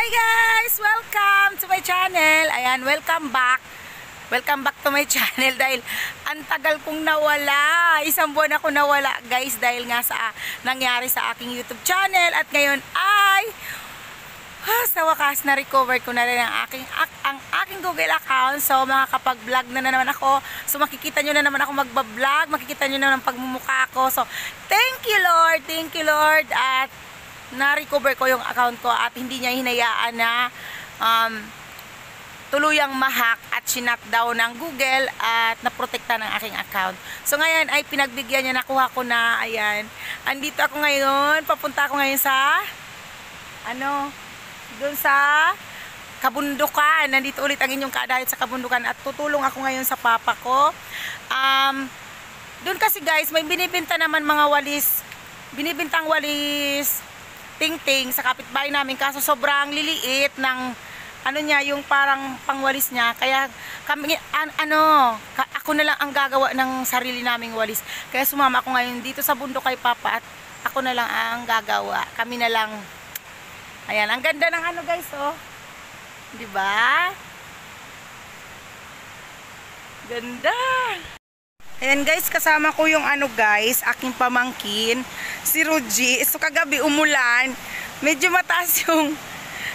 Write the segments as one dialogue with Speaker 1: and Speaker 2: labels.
Speaker 1: Hi guys! Welcome to my channel. Ayan, welcome back. Welcome back to my channel dahil ang tagal kong nawala. Isang buwan ako nawala guys dahil nga sa nangyari sa aking YouTube channel. At ngayon ay sa wakas na-recover ko na rin ang aking Google account. So makakapag-vlog na naman ako. So makikita nyo na naman ako magbablog. Makikita nyo na naman pagmumukha ko. So thank you Lord. Thank you Lord. At na-recover ko yung account ko at hindi niya hinayaan na tuluyang mahak at sinutdown ng Google at naprotekta ng aking account. So ngayon ay pinagbigyan niya, nakuha ko na. Ayan, andito ako ngayon, papunta ako ngayon sa doon sa kabundukan. Nandito ulit ang inyong kaadahit sa kabundukan at tutulong ako ngayon sa papa ko. Doon kasi guys may binibenta naman mga walis, binibintang walis ting-ting sa kapitbahay namin, kaso sobrang liliit ng niya, yung parang pangwalis niya. Kaya kami ako na lang ang gagawa ng sarili naming walis. Kaya sumama ako ngayon dito sa bundok kay Papa at ako na lang ang gagawa. Kami na lang. Ayan, ang ganda ng guys, oh. 'Di ba? Ganda. Ayan guys, kasama ko yung guys, aking pamangkin, si Ruji. So kagabi umulan, medyo mataas yung,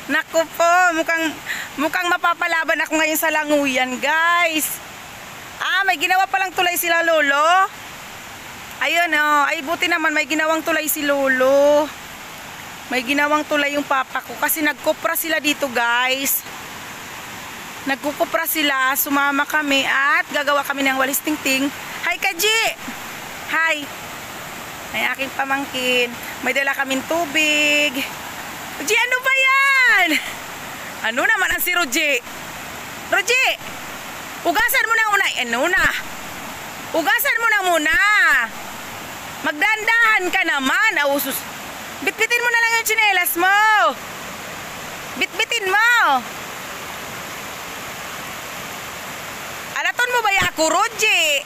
Speaker 1: naku po, mukhang mapapalaban ako ngayon sa languyan guys. May ginawa palang tulay sila lolo. Ayun ay buti naman may ginawang tulay si lolo. May ginawang tulay yung papa ko kasi nagkopra sila dito guys. Nagkukupra sila, sumama kami at gagawa kami ng walis ting-ting. Hi Kaji! Hi! Ay aking pamangkin. May dala kaming tubig. Ruji, ano ba yan? Ano naman ang si Ruji? Ruji! Ugasan mo na muna. Ugasan mo na muna. Magdandahan ka naman. Ausus. Bitbitin mo na lang yung tsinelas mo. Bitbitin mo. Alaton mo ba ako, Ruji?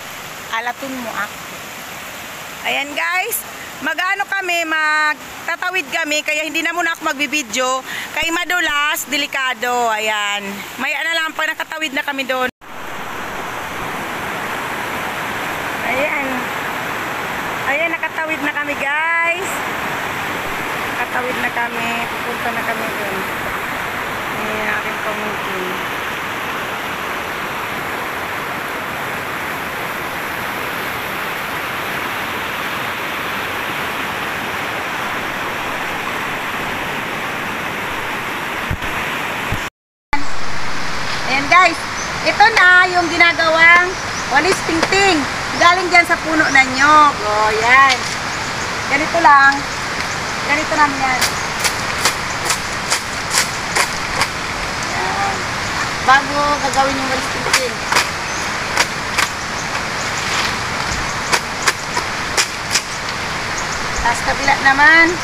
Speaker 1: Alaton mo ako. Ayan guys, magtatawid kami, kaya hindi na muna ako magbibideo. Kay madulas, delikado. Ayan, may lang pa, nakatawid na kami doon. Ayan, nakatawid na kami guys. Nakatawid na kami, pupunta na kami doon. Ayan, aking pamangkin. Ayan guys, ito na yung ginagawang walis ting-ting. Galing dyan sa puno na nyog. O, yan. Ganito lang. Ganito namin yan. Yan. Bago gagawin yung walis ting-ting. Tapos kabila naman.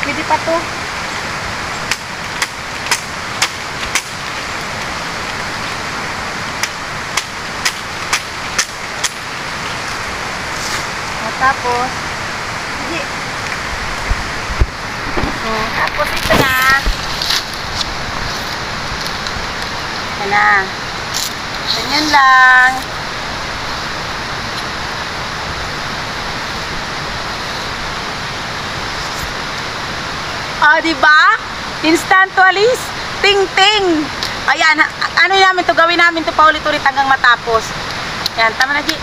Speaker 1: Pwede pa to. Tapos hindi. Tapos ito na. Ito na. Ganyan lang. Diba? Instant walis, ting-ting. Ayan, namin to, gawin namin to paulit-ulit hanggang matapos. Ayan, tama na, Ji.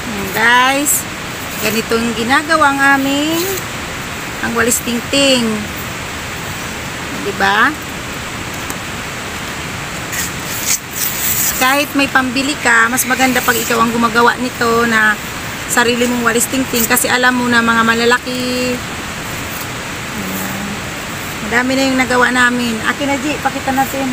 Speaker 1: Ayan, guys. Ganito yung ginagawa ng aming ang walis ting-ting. Diba? kahit may pambili ka, mas maganda pag ikaw ang gumagawa nito na sarili mong walis tingting kasi alam mo na mga malalaki. Ayan. Madami na yung nagawa namin. Akin na, G, pakita natin.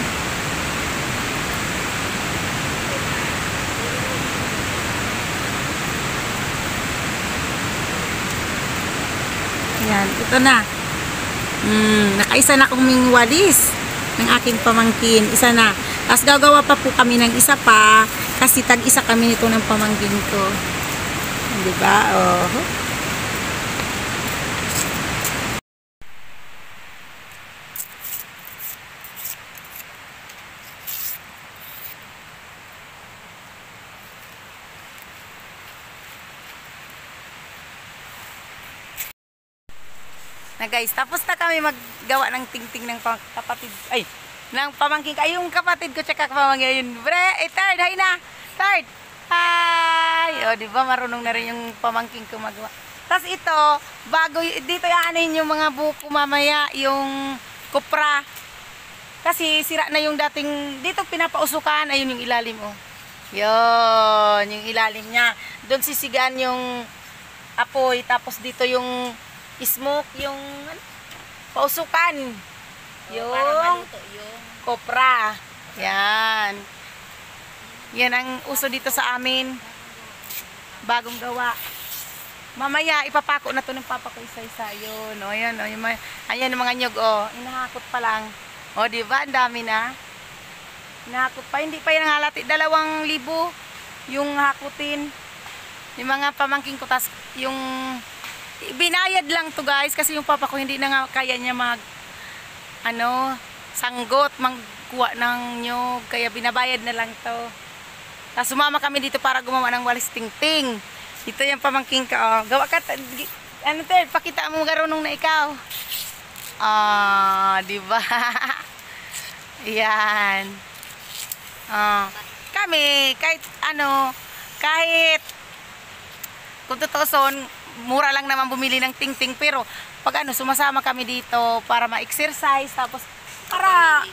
Speaker 1: Ayan, ito na. Nakaisa na kuming walis ng aking pamangkin. Isa na. Tapos gagawa pa po kami ng isa pa kasi tag-isa kami nito ng pamangkin ko. Diba? Oh. Na guys, tapos na kami maggawa ng tingting ng kapatid, ay, ng pamangkin ko. Ay, yung kapatid ko tsaka pamangkin yun. Bre, third, hay na. Third. Hi. O, di ba marunong na rin yung pamangkin ko magawa. Tapos ito, bago, dito yaanin yung mga buko mamaya, yung kupra. Kasi sira na yung dating, dito pinapausukan, ayun yung ilalim, oh. Yun, yung ilalim niya. Doon sisigan yung apoy, tapos dito yung smoke, yung pausukan. Yung kopra. Yan. Yan ang uso dito sa amin. Bagong gawa. Mamaya ipapako na to ng papa ko isa-isa. Yun, o yan, o. Ayan ang mga nyog, o. Inahakot pa lang. O, diba? Ang dami na. Inahakot pa. Hindi pa yan halati. 2,000 yung hakutin. Yung mga pamangking ko. Tas yung binayad lang to guys kasi yung papa ko hindi na nga kaya niya sanggot magkuha ng nyog kaya binabayad na lang to. Tapos sumama kami dito para gumawa ng walis tingting. Ito yung pamangking ka, oh. Gawa ka, pakita mo garunong na ikaw. Diba? Yan. Kami kahit kung tutuson mura lang naman bumili ng tingting pero pag sumasama kami dito para ma-exercise tapos para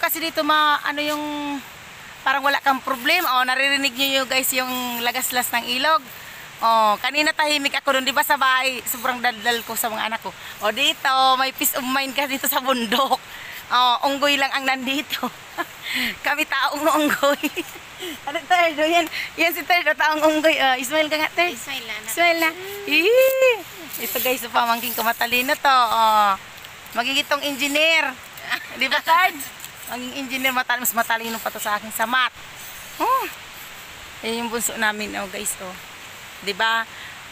Speaker 1: kasi dito yung parang wala kang problema. Naririnig niyo guys yung lagaslas ng ilog. Kanina tahimik ako doon, di ba sa bahay sobrang daldal ko sa mga anak ko. Dito may peace of mind ka dito sa bundok. Unggoy lang ang nandito. Kami taong unggoy. Ano Third? Yan si Third, taong unggoy. Ismail ka nga Third. Ismail na. Ito guys, pamangkin ko matalino to. Magigitong engineer. Di ba Third? Maging engineer, mas matalino pa to sa akin sa math. Yan yung bunso namin guys. Di ba?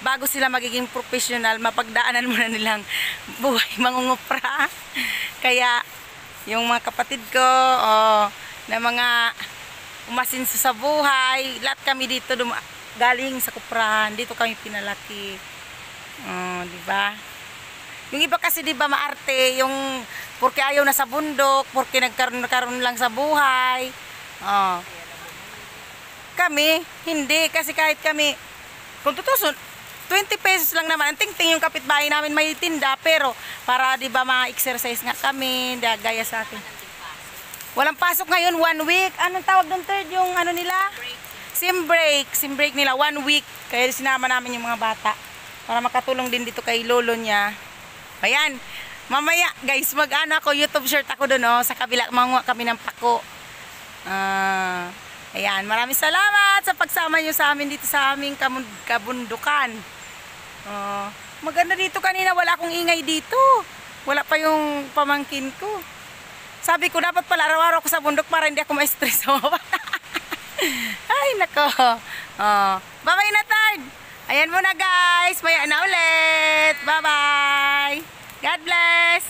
Speaker 1: Bago sila magiging professional, mapagdaanan muna nilang buhay mangungupra. Kaya yung mga kapatid ko, na mga umasinso sa buhay, lahat kami dito galing sa kuprahan, dito kami pinalaki. Diba? Yung iba kasi diba maarte, yung porque ayaw na sa bundok, porque nagkaroon lang sa buhay. Kami, hindi, kasi kahit kami, kung tutusun, 20 pesos lang naman. Ang tingting yung kapitbahay namin may tinda, pero para di ba ma-exercise nga kami, gaya sa atin. Walang pasok ngayon, 1 week. Anong tawag doon Third? Yung nila? Sim break. Sim break nila, 1 week. Kaya sinama namin yung mga bata para makatulong din dito kay lolo niya. Ayan. Mamaya guys, ako, YouTube shirt ako doon sa kabila, manguha kami ng pako. Ayan, maraming salamat sa pagsama nyo sa amin dito sa aming kabundukan. Maganda dito kanina, wala akong ingay dito. Wala pa yung pamangkin ko. Sabi ko, dapat pala araw-araw ako sa bundok para hindi ako ma-stress. Ay, nako. Bye-bye na Third. Ayan muna guys, maya na ulit. Bye-bye. God bless.